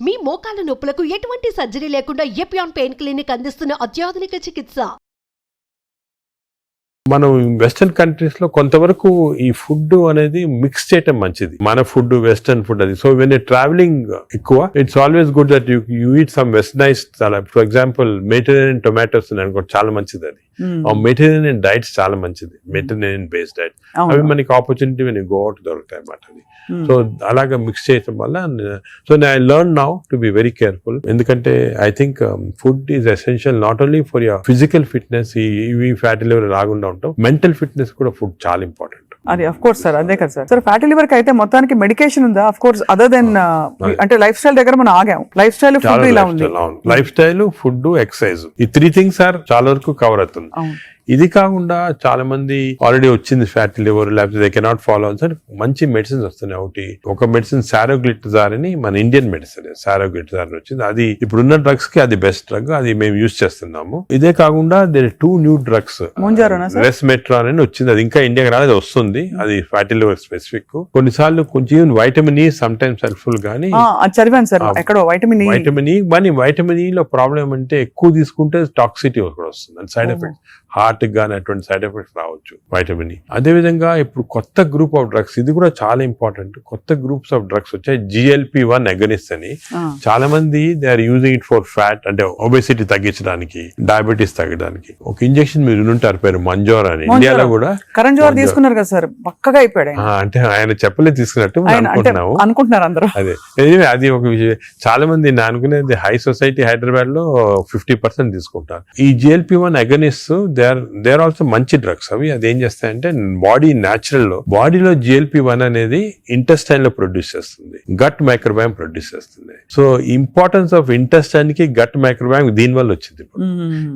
మీ మోకాల నొప్పులకు ఎటువంటి సర్జరీ లేకుండా ఎపియాన్ పెయిన్ క్లినిక్ అందిస్తున్న అత్యాధునిక చికిత్స. మనం వెస్టర్న్ కంట్రీస్ లో కొంతవరకు ఈ ఫుడ్ అనేది మిక్స్ చేయటం మంచిది. మన ఫుడ్ వెస్టర్న్ ఫుడ్ అది. సో వెన్ ట్రావెలింగ్ ఎక్కువ it's always good that you eat some westernise. For example Mediterranean tomatoes అనుకో చాలా మంచిది అది. మెడిటరేనియన్ డైట్స్ చాలా మంచిది. మెడిటరేనియన్ బేస్డ్ డైట్ అవి మనకి ఆపర్చునిటీ వెన్ గో అవుట్ దొరుకుతాయి అన్నమాట అది. సో అలాగా మిక్స్ చేయటం వల్ల so I learn now to be very careful. ఎందుకంటే I think food is essential not only for your physical fitness, ఇవి ఫ్యాటీ లివర్ రాకుండా ఉంటాం, మెంటల్ ఫిట్నెస్ కూడా ఫుడ్ చాలా ఇంపార్టెంట్. అది అఫ్ కోర్స్ సార్, అదే కదా సార్. సార్ ఫ్యాటీ లివర్ కి అయితే మొత్తానికి మెడికేషన్ ఉందా? అఫ్ కోర్స్ అదర్ దెన్ అంటే లైఫ్ స్టైల్ దగ్గర మనం ఆగాం. లైఫ్ స్టైల్ ఫుడ్ ఇలా ఉంది. లైఫ్ స్టైల్, ఫుడ్, ఎక్సర్సైజ్, ఈ 3 things చాలా వరకు కవర్ అవుతుంది. ఇది కాకుండా చాలా మంది ఆల్రెడీ వచ్చింది ఫ్యాటీ లివర్, లేకపోతే దే కెనాట్ ఫాలో సార్ మంచి మెడిసిన్స్ వస్తున్నాయి. ఒక మెడిసిన్ సారోగ్లిటజార్ అని మన ఇండియన్ మెడిసిన్ సారోగ్లిటజార్ అని వచ్చింది. అది ఇప్పుడున్న డ్రగ్స్ కి అది బెస్ట్ డ్రగ్, అది మేము యూజ్ చేస్తున్నాము. ఇదే కాకుండా దేర్ 2 new drugs, రెస్మెట్రాన్ అని వచ్చింది. అది ఇంకా ఇండియాకి రాలేదు, వస్తుంది. అది ఫ్యాటీ లివర్ స్పెసిఫిక్. కొన్నిసార్లు కొంచెం vitamin E some times helpful గానీ చదివాను సార్ ఎక్కడో వైటమిన్ ఈ లో ప్రాబ్లం అంటే ఎక్కువ తీసుకుంటే టాక్సిటీ కూడా వస్తుంది, సైడ్ ఎఫెక్ట్స్, హార్ట్ గానీ అటువంటి సైడ్ ఎఫెక్ట్స్ రావచ్చు వైటమిన్ ఈ. అదే విధంగా ఇప్పుడు కొత్త గ్రూప్ ఆఫ్ డ్రగ్స్, ఇది కూడా చాలా ఇంపార్టెంట్. కొత్త గ్రూప్స్ ఆఫ్ డ్రగ్స్ వచ్చాయి, GLP-1 అగనిస్ట్ అని. చాలా మంది they are using it for fat, అంటే ఒబెసిటీ తగ్గించడానికి, డయాబెటీస్ తగ్గడానికి. ఒక ఇంజెక్షన్ మీరు ఉంటారు పేరు మంజోర్ అని, ఇండియాలో కూడా కరణ్ జోహర్ తీసుకున్నారు కదా సార్, పక్కగా అయిపోయాడు. అంటే ఆయన చెప్పలే తీసుకున్నట్టు అనుకుంటున్నారు అందరూ. అదే అది ఒక విషయం. చాలా మంది నేను అనుకునేది హై సొసైటీ హైదరాబాద్ లో 50% తీసుకుంటారు ఈ GLP-1 agonist. They are also మంచి డ్రగ్స్ అవి. అది ఏం చేస్తాయంటే బాడీ న్యాచురల్ లో, బాడీలో GLP-1 అనేది ఇంటెస్టైన్ లో ప్రొడ్యూస్ చేస్తుంది, గట్ మైక్రోబయామ్ ప్రొడ్యూస్ చేస్తుంది. సో ఇంపార్టెన్స్ ఆఫ్ ఇంటెస్టైన్ కి గట్ మైక్రోబయామ్ దీని వల్ల వచ్చింది.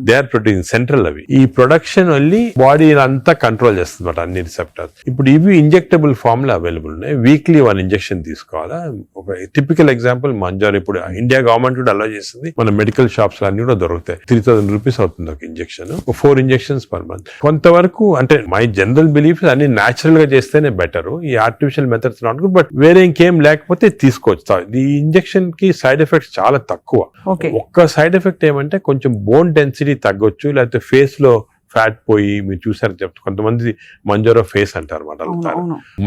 They are producing central. అవి ఈ ప్రొడక్షన్ వల్లి బాడీ అంతా కంట్రోల్ చేస్తుంది అన్నమాట, అన్ని రిసెప్టర్స్. ఇప్పుడు ఇవి ఇంజెక్టబుల్ ఫామ్ లో అవైలబుల్ ఉన్నాయి. వీక్లీ 1 ఇంజెక్షన్ తీసుకోవాలా. ఒక టిపికల్ ఎగ్జాంపుల్ మంజార్. ఇప్పుడు ఇండియా గవర్నమెంట్ కూడా అలౌ చేస్తుంది, మన మెడికల్ షాప్స్ అన్ని కూడా దొరుకుతాయి. 3000 రూపీస్ అవుతుంది ఒక ఇంజెక్షన్, 4 ఇంజెక్షన్స్ పర్ మంత్. కొంతవరకు అంటే మై జనరల్ బిలీఫ్ అన్ని న్యాచురల్ గా చేస్తేనే బెటర్. ఈ artificial methods not good, but వేరే ఇంకేం లేకపోతే తీసుకోవచ్చు. ఈ ఇంజెక్షన్ కి సైడ్ ఎఫెక్ట్స్ చాలా తక్కువ. ఒక్క సైడ్ ఎఫెక్ట్ ఏమంటే కొంచెం బోన్ డెన్సిటీ తగ్గొచ్చు, లేకపోతే ఫేస్ లో ఫ్యాట్ పోయి, మీరు చూసారు చెప్తారు కొంతమంది మంజోరో ఫేస్ అంటారు అనమాట,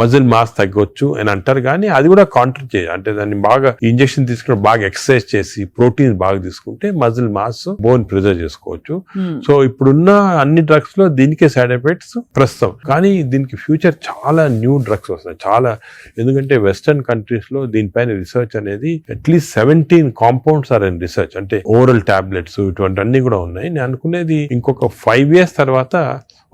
మజిల్ మాస్ తగ్గొచ్చు అని అంటారు. కానీ అది కూడా కాంట్రాక్ట్ చేయాలి, అంటే దాన్ని బాగా ఇంజెక్షన్ తీసుకుని బాగా ఎక్సర్సైజ్ చేసి ప్రోటీన్ బాగా తీసుకుంటే మజిల్ మాస్, బోన్ ప్రిజర్వ్ చేసుకోవచ్చు. సో ఇప్పుడున్న అన్ని డ్రగ్స్ లో దీనికే సైడ్ ఎఫెక్ట్స్ ప్రస్తుతం. కానీ దీనికి ఫ్యూచర్ చాలా న్యూ డ్రగ్స్ వస్తాయి చాలా. ఎందుకంటే వెస్టర్న్ కంట్రీస్ లో దీనిపైన రీసెర్చ్ అనేది at least 17 compounds are in research. అంటే ఓరల్ టాబ్లెట్స్ ఇటువంటి అన్ని కూడా ఉన్నాయి. నేను అనుకునేది ఇంకొక 5 years తర్వాత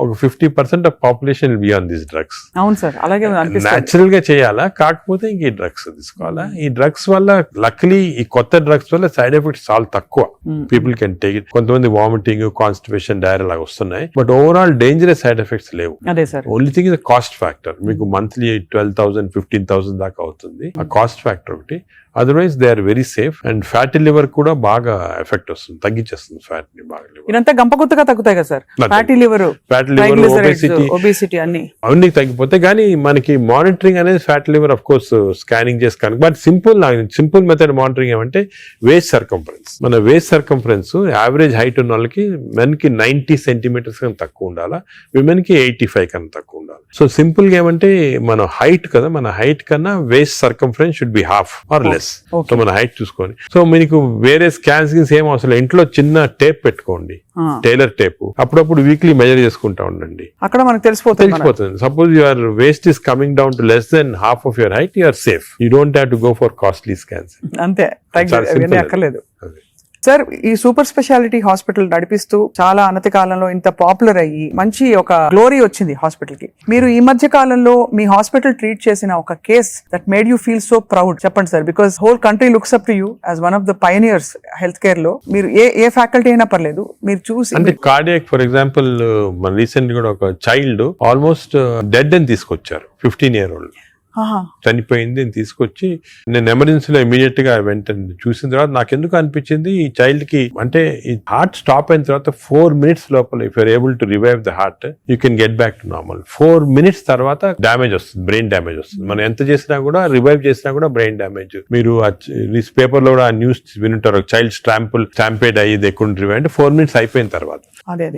ఒక 50% of population will be on this drugs. అవును సార్, అలాగే న్యాచురల్ గా చేయాలా, కాకపోతే ఇంక ఈ డ్రగ్స్ తీసుకోవాలా. ఈ డ్రగ్స్ వల్ల లక్లీ ఈ కొత్త డ్రగ్స్ వల్ల సైడ్ ఎఫెక్ట్స్ చాలా తక్కువ. People can take it. కొంతమంది వామిటింగ్, కాన్స్టిపేషన్, డైరియా లాగా వస్తున్నాయి, but overall dangerous side effects లేవు. Only thing is cost factor. మీకు మంత్లీ 12,000 15,000 దాకా అవుతుంది, ఆ కాస్ట్ ఫ్యాక్టర్ ఒకటి. Otherwise they are very safe. And fatty liver కూడా బాగా ఎఫెక్ట్ వస్తుంది, తగ్గించేస్తుంది ఫ్యాట్ ని బాగా. ఇదంతా గంపగుత్తగా తగ్గుతాయి కదా సార్, ఫ్యాటీ లివర్, ఒబేసిటీ అన్ని తగ్గిపోతాయి. కానీ మనకి మానిటరింగ్ అనేది fatty liver of course scanning చేసి కనుక, బట్ సింపుల్ మెథడ్ మానిటరింగ్ ఏమంటే వేస్ట్ సర్కంఫరెన్స్. మన వేస్ట్ సర్కంఫరెన్స్ యావరేజ్ హైట్ ఉన్న వాళ్ళకి మెన్ కి 90 centimeters కన్నా తక్కువ ఉండాలా, విమెన్ కి 85 కన్నా తక్కువ ఉండాలి. సో సింపుల్ గా ఏమంటే మన హైట్ కదా, మన హైట్ కన్నా waist circumference should be half or less. So మన హైట్ చూసుకొని, సో మీకు వేరే స్కాన్స్ ఏం అవసరం, ఇంట్లో చిన్న టేప్ పెట్టుకోండి, టైలర్ టేప్. అప్పుడప్పుడు వీక్లీ మెజర్ చేసుకుంటా ఉండండి, అక్కడ మనకు తెలిసిపోతుంది. Suppose your waist is coming down to less then half of your height, you're safe. You don't have to go for costly scans. అంతే, అక్కర్లేదు. సార్, ఈ సూపర్ స్పెషాలిటీ హాస్పిటల్ నడిపిస్తూ చాలా అనతి కాలంలో ఇంత పాపులర్ అయ్యి మంచి ఒక గ్లోరీ వచ్చింది హాస్పిటల్ కి. మీరు ఈ మధ్య కాలంలో మీ హాస్పిటల్ ట్రీట్ చేసిన ఒక case that made you feel so proud చెప్పండి sir, because whole country looks up to you as one of the pioneers health care లో. మీరు ఏ ఫ్యాకల్టీ అయినా పర్లేదు, మీరు చూసి. అంటే కార్డియాక్ ఫర్ ఎగ్జాంపుల్ మన రీసెంట్ కూడా ఒక చైల్డ్ ఆల్మోస్ట్ డెడ్ అని తీసుకొచ్చారు, 15 year old. చనిపోయింది అని తీసుకొచ్చి నేను ఎమర్జెన్సీలో ఇమీడియట్ గా వెంటనే చూసిన తర్వాత నాకు ఎందుకు అనిపించింది ఈ చైల్డ్ కి అంటే ఈ హార్ట్ స్టాప్ అయిన తర్వాత 4 minutes లోపల if you're able to revive the heart you can get back to normal. 4 minutes తర్వాత డ్యామేజ్ వస్తుంది, బ్రెయిన్ డ్యామేజ్ వస్తుంది. మనం ఎంత చేసినా కూడా రివైవ్ చేసినా కూడా బ్రెయిన్ డ్యామేజ్. మీరు పేపర్ లో కూడా ఆ న్యూస్ వినుంటారు, చైల్డ్ స్టాంపేడ్ అయ్యి దే కుడ్ రివైవ్ అంటే 4 minutes అయిపోయిన తర్వాత. అదే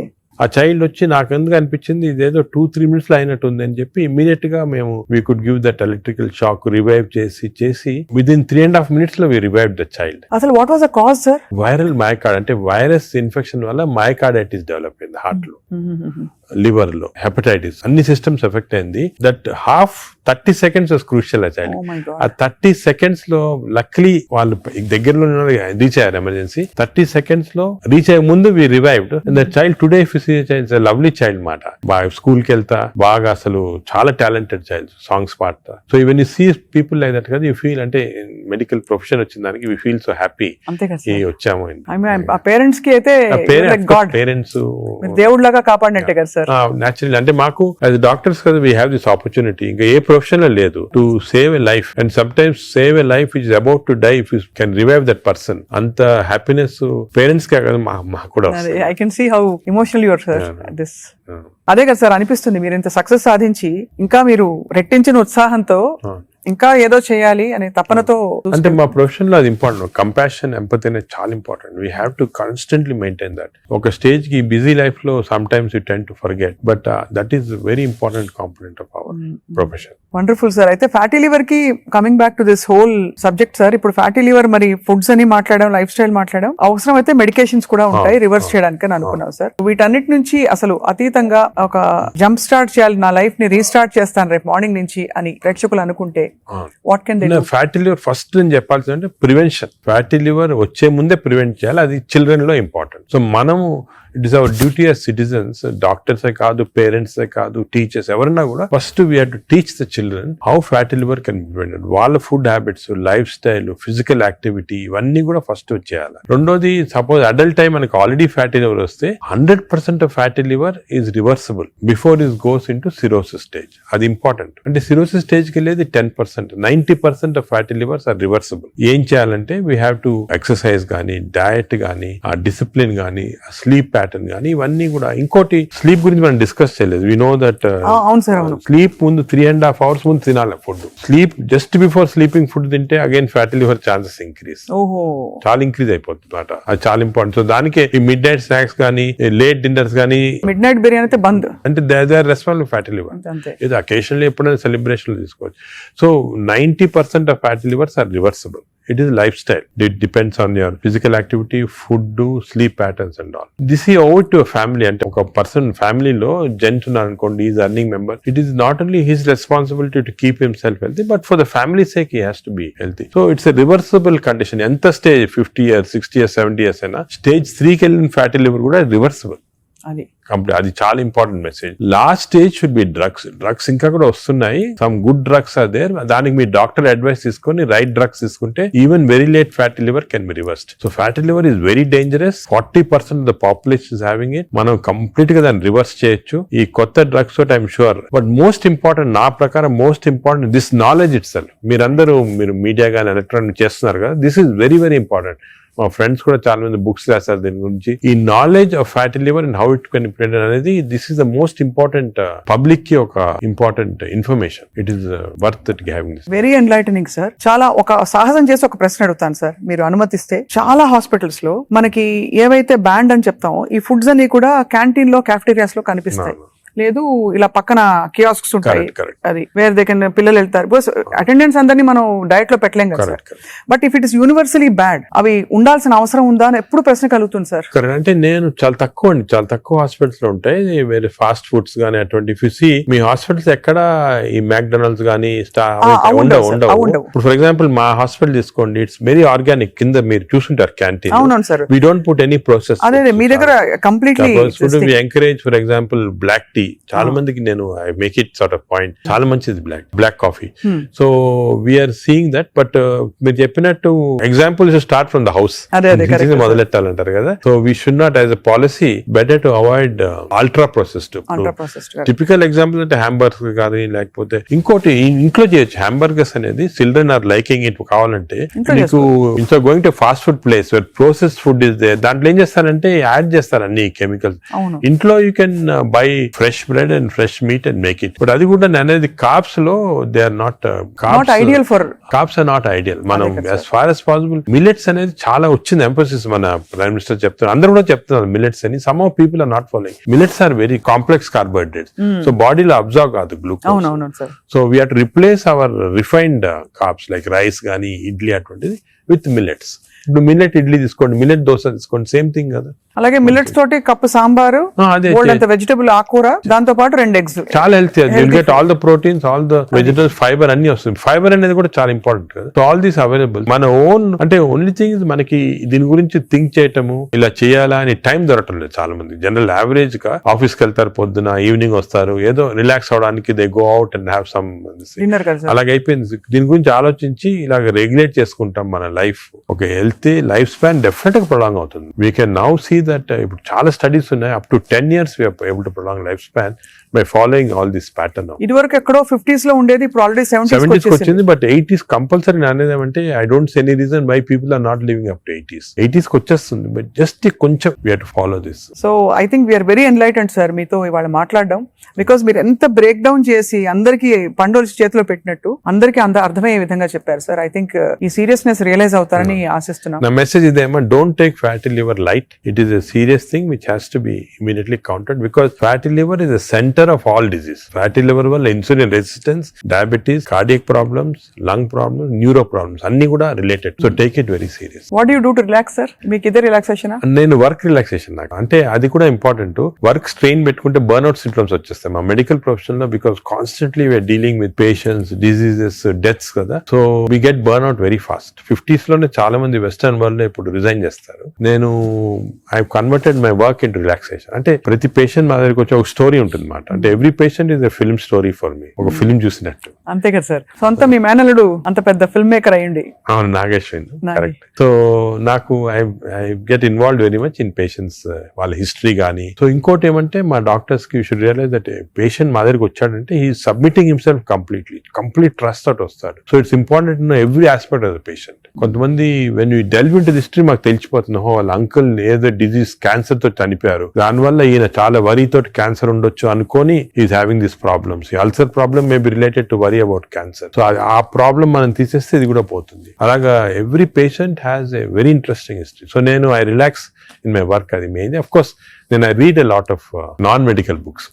ఆ చైల్డ్ వచ్చి నాకు ఎందుకు అనిపించింది ఇదేదో 2-3 minutes లో అయినట్టు ఉంది అని చెప్పి ఇమీడియట్ గా మేము we could give that electrical shock revive చేసి విదిన్ 3.5 minutes లో వి రివైవ్ ద చైల్డ్. అసలు what was the cause sir? Viral myocard అంటే వైరస్ ఇన్ఫెక్షన్ వల్ల మయోకార్డైటిస్ డెవలప్ అయింది హార్ట్ లో, లివర్ లో, హెపటైటిస్, అన్ని సిస్టమ్స్ ఎఫెక్ట్ అయింది. దట్ 30 seconds వాస్ క్రూషియల్ ఆ చైల్డ్. ఆ 30 seconds లో లక్లీ వాళ్ళు దగ్గరలో రీచ్ అయ్యారు ఎమర్జెన్సీ. 30 seconds లో రీచ్ అయ్యే ముందు we revived. That child today lovely child మాట, బాగా స్కూల్ కి వెళ్తా, బాగా అసలు చాలా టాలెంటెడ్ చైల్డ్, సాంగ్స్ పాడతా. So even you see people like that కదా యూ ఫీల్ అంటే మెడికల్ ప్రొఫెషన్ వచ్చిన దానికి వి ఫీల్ సో హ్యాపీ వచ్చాము. పేరెంట్స్ కి అయితే పేరెంట్స్ దేవుడిలాగా కాపాడినట్టే కదా సార్. న్యాచురల్ అంటే మాకు యాజ్ డాక్టర్స్ కదా వీ హ్యావ్ దిస్ ఆపర్చునిటీ. ఇంకా ఏ ప్రొఫెషన్ లో లేదు to save a life. And sometimes save a life is about to die if you can revive that person. అంత హ్యాపీనెస్ పేరెంట్స్ కే కదా మాకు కూడా. I can see how emotional you are sir. This అదే కదా sir అనిపిస్తుంది, మీరు ఇంత సక్సెస్ సాధించి ఇంకా మీరు రెట్టించిన ఉత్సాహంతో ఇంకా ఏదో చేయాలి అనే తపనతో. అంటే మా ప్రొఫెషన్ లో అది ఇంపార్టెంట్. కంపాషన్, ఎంపతి అనేది చాలా important. We have to constantly maintain that. ఒక స్టేజ్ కి బిజీ లైఫ్ లో some times you tend to forget, but that is very important component of our profession. Wonderful sir. అయితే fatty liver కి coming back to this whole subject sir, ఇప్పుడు fatty liver మరి foods అని మాట్లాడడం, life style మాట్లాడడం, అవసరం అయితే medications కూడా ఉంటాయి రివర్స్ చేయడానికి అని అనుకున్నాం సార్. వీటన్నిటి నుంచి అసలు అతీతంగా ఒక జంప్ స్టార్ట్ చేయాలి, నా లైఫ్ ని రీస్టార్ట్ చేస్తాను రేపు మార్నింగ్ నుంచి అని ప్రేక్షకులు అనుకుంటే what can they? Fatty liver first నేను చెప్పాల్సింది అంటే ప్రివెన్షన్. ఫ్యాటీ లివర్ వచ్చే ముందే ప్రివెంట్ చేయాలి, అది చిల్డ్రన్ లో ఇంపార్టెంట్. సో మనము it is our duty as citizens, డాక్టర్సే కాదు, పేరెంట్సే కాదు, టీచర్స్ ఎవరన్నా కూడా first we have to teach the children how fatty liver can be prevented. వాళ్ళ food habits, lifestyle, physical activity ఇవన్నీ కూడా ఫస్ట్ వచ్చేయాలి. రెండోది, సపోజ్ అడల్ట్ టైం మనకి ఆల్రెడీ ఫ్యాటీ లివర్ వస్తే 100% of fatty liver is reversible before is goes into cirrhosis stage. అది important. అంటే cirrhosis stage కి వెళ్ళేది 10%. 90% of fatty livers are reversible. ఏం చేయాలంటే వీ హ్యావ్ టు ఎక్సర్సైజ్ కానీ, డయట్ కానీ, ఆ డిసిప్లిన్ కానీ, స్లీప్ ప్యాటర్న్ కానీ, ఇవన్నీ కూడా. ఇంకోటి స్లీప్ గురించి మనం డిస్కస్ చేయలేదు. వి నో దట్ స్లీప్ ముందు 3.5 hours ముందు తినాలి food. Sleep just before sleeping food తింటే again fatty liver chances increase, చాలా ఇంక్రీజ్ అయిపోతుంది అన్నమాట. అది చాలా ఇంపార్టెంట్. సో దానికి ఈ మిడ్ నైట్ స్నాక్స్ కానీ, లేట్ డిన్నర్స్ కానీ, మిడ్ నైట్ బిర్యానీ అయితే బంద్ అంటే they are responsible fatty liver. ఇది అకేషనల్లీ ఎప్పుడైనా సెలబ్రేషన్ తీసుకోవచ్చు. So 90% of fatty livers are reversible. It is lifestyle. It depends on your physical activity, food, sleep patterns and all. This is over to a family. And a person family lo gent unanukondi is earning member. It is not only his responsibility to keep himself healthy, but for the family's sake he has to be healthy. So it's a reversible condition. Enta stage 50 years, 60 years, 70 years aina stage 3 ki ellin fatty liver kuda reversible. అది చాలా important message. Last stage should be drugs ఇంకా కూడా వస్తున్నాయి. Some good drugs are there. దానికి మీ doctor advice తీసుకొని right drugs తీసుకుంటే even very late fatty liver can be reversed. So fatty liver is very dangerous. 40% of the population is having it. మనం complete గా దాన్ని రివర్స్ చేయొచ్చు ఈ కొత్త డ్రగ్స్ తోటి, I'm sure. But most important, నా ప్రకారం most important this knowledge it self. మీరు మీడియా కానీ ఎలక్ట్రానిక్ చేస్తున్నారు కదా, this is very very important. మా ఫ్రెండ్స్ కూడా చాలా మంది బుక్స్ రాస్తారు దీని గురించి. ఈ knowledge of fatty liver and how it can prevent అనేది, this is the most important public కి ఒక important information. It is worth it having this. Very enlightening sir. చాలా ఒక సాహసం చేసి ఒక ప్రశ్న అడుగుతాను సార్, మీరు అనుమతిస్తే. చాలా హాస్పిటల్స్ లో మనకి ఏవైతే బ్యాండ్ అని చెప్తామో ఈ ఫుడ్స్ అన్ని కూడా క్యాంటీన్ లో, క్యాఫ్టీరియాస్ లో కనిపిస్తాయి. లేదు ఇలా పక్కన కియాస్క్స్ ఉంటాయి, అది వేరే దగ్గర పిల్లలు వెళ్తారు. బికాస్ అటెండెన్స్ అందరినీ మనం డయట్ లో పెట్టలేం కదా sir. But if it is universally bad, అవి ఉండాల్సిన అవసరం ఉందా అని ఎప్పుడు ప్రశ్న కలుగుతుంది సార్. అంటే నేను చాలా తక్కువ హాస్పిటల్స్ లో ఉంటాయి వేరే ఫాస్ట్ ఫుడ్స్ గానీ అటువంటి. మీ హాస్పిటల్స్ ఎక్కడ ఈ మ్యాక్డొనాల్డ్స్ గానీ ఉండవు. ఇప్పుడు ఫర్ ఎగ్జాంపుల్ మా హాస్పిటల్ తీసుకోండి, ఇట్స్ వెరీ ఆర్గానిక్. కింద మీరు చూసుంటారు క్యాంటీన్. అవును sir. We don't put any process. అదే మీ దగ్గర completely encourage for example black tea, చాలా మందికి నేను I make it sort of point, చాలా మంచిది black coffee. So we are seeing that. But మీరు చెప్పినట్టు example start from the house మొదలెట్టాలంటారు కదా. So we should not as a policy better to avoid ultra processed. Typical example అంటే hamburger కానీ, లేకపోతే ఇంకోటి ఇంట్లో చేయొచ్చు. హ్యాంబర్గర్స్ అనేది చిల్డ్రన్ ఆర్ లైకింగ్ ఇట్. కావాలంటే మీకు ఇంట్లో going to fast food place where processed food is there, దాంట్లో ఏం చేస్తారంటే యాడ్ చేస్తారు అన్ని కెమికల్స్. ఇంట్లో you can buy fresh bread and fresh meat and make it. But అది కూడా అనేది కార్బ్స్ లో they are not ideal for carbs are not ideal. మనం as far as possible millets అనేది చాలా వచ్చింది ఎంఫోసిస్, మన ప్రైమ్ మినిస్టర్ చెప్తున్నారు, అందరూ కూడా చెప్తున్నారు మిల్లెట్స్ అని. Some of people are not following. Millets are very complex carbohydrates, so బాడీలో అబ్జర్వ్ కాదు glucose. So we have to replace our refined carbs like rice కానీ ఇడ్లీ అటువంటిది విత్ మిల్లెట్స్. ఇప్పుడు మిల్లెట్ ఇడ్లీ తీసుకోండి, మిల్లెట్ దోశ తీసుకోండి, సేమ్ థింగ్ కదా. అలాగే మిల్లెట్స్ తోటి కప్పు సాంబారు, వెజిటబుల్ ఆకుకూర, దాంతో పాటు 2 eggs, చాలా healthy. You'll get all the proteins, all the vegetables, fibre అన్ని వస్తుంది. ఫైబర్ అనేది కూడా చాలా ఇంపార్టెంట్ కదా. So all these available. మన ఓన్ అంటే ఓన్లీ థింగ్ మనకి దీని గురించి థింక్ చేయటము, ఇలా చేయాలా అని టైం దొరకటం లేదు చాలా మంది. జనరల్ యావరేజ్ గా ఆఫీస్కి వెళ్తారు, పొద్దున ఈవినింగ్ వస్తారు, ఏదో రిలాక్స్ అవడానికి they go out and have some dinner. అలాగే అయిపోయింది. దీని గురించి ఆలోచించి ఇలాగ రెగ్యులేట్ చేసుకుంటాం మన లైఫ్. ఒక హెల్తీ లైఫ్ స్పాన్ డెఫినెట్ గా ప్రొలాంగ్ అవుతుంది. We can now see that ఇప్పుడు చాలా స్టడీస్ ఉన్నాయి, up to 10 years we are able to prolong life span by following all this pattern. ఇదివరకు ఎక్కడో 50s లో ఉండేది, ఇప్పుడు ఆల్రెడీ 70s వచ్చింది. బట్ 80s కంపల్సరీ అనేది ఏమంటే I don't see any reason why people are not living up to 80s కి వచ్చేస్తుంది. బట్ జస్ట్ కొంచెం we have to follow this. So I think we're very enlightened sir మీతో ఇవాళ మాట్లాడడం. Because మీరు ఎంత బ్రేక్ డౌన్ చేసి అందరికి పండుగ చేతిలో పెట్టినట్టు అందరికి అర్థమయ్యే విధంగా చెప్పారు సార్. ఐ థింక్ ఈ సీరియస్నెస్ రియలైజ్ అవుతారని ఆశిస్తున్నాం. నా మెసేజ్ ఇదేమో, don't take fatty liver light. It is a serious thing which has to be immediately counted, because fatty liver is the center of all disease. Fatty liver వల్ల insulin resistance, diabetes, cardiac problems, lung problems, neuro problems అన్ని కూడా related. So take it very serious. What you do to relax sir? మీకు ఇదే relaxation? నేను work relaxation, నాకు అంటే అది కూడా ఇంపార్టెంట్. వర్క్ స్ట్రెయిన్ పెట్టుకుంటే బర్న్అవుట్ సింప్టమ్స్ వచ్చేస్తాయి మా మెడికల్ ప్రొఫెషన్ లో, because constantly we are dealing with patients, diseases, deaths కదా. So we get burnout very fast. 50s లోనే చాలా మంది వెస్టర్న్ వరల్డ్ లో ఇప్పుడు రిజైన్ చేస్తారు. నేను I converted my work into relaxation. అంటే ప్రతి పేషెంట్ మా దగ్గరికి వచ్చి ఒక స్టోరీ ఉంటుంది అన్నమాట. అంటే every patient is a film story for me, ఒక ఫిల్మ్ చూసినట్టు. అంతే కదా సార్. సొంత మీ మేనల్లుడు అంత పెద్ద ఫిల్మ్ మేకర్ అయ్యండి. అవును, నాగేశ్వరి, కరెక్ట్. సో నాకు I get involved very much in patients, వాళ్ళ హిస్టరీ కానీ. సో ఇంకోటి ఏమంటే మా డాక్టర్స్ కి you should realise that patient మా దగ్గరికి వచ్చాడంటే he submitting himself complete trust తోటి వస్తాడు. So it's important to know every aspect of the patient. కొంతమంది when you delve into the history మాకు తెలిసిపోతుంది, వాళ్ళ అంకుల్ ఏదో డిజీజ్ క్యాన్సర్ తో చనిపోయారు, దానివల్ల ఈయన చాలా వరీ తోటి క్యాన్సర్ ఉండొచ్చు అనుకొని is having this problems. Ulcer problem may be related to worry about cancer. So ఆ ప్రాబ్లమ్ మనం తీసేస్తే ఇది కూడా పోతుంది. అలాగా every patient has a very interesting history. So నేను I relax in my work, అది main. Of course then I read a lot of non-medical books.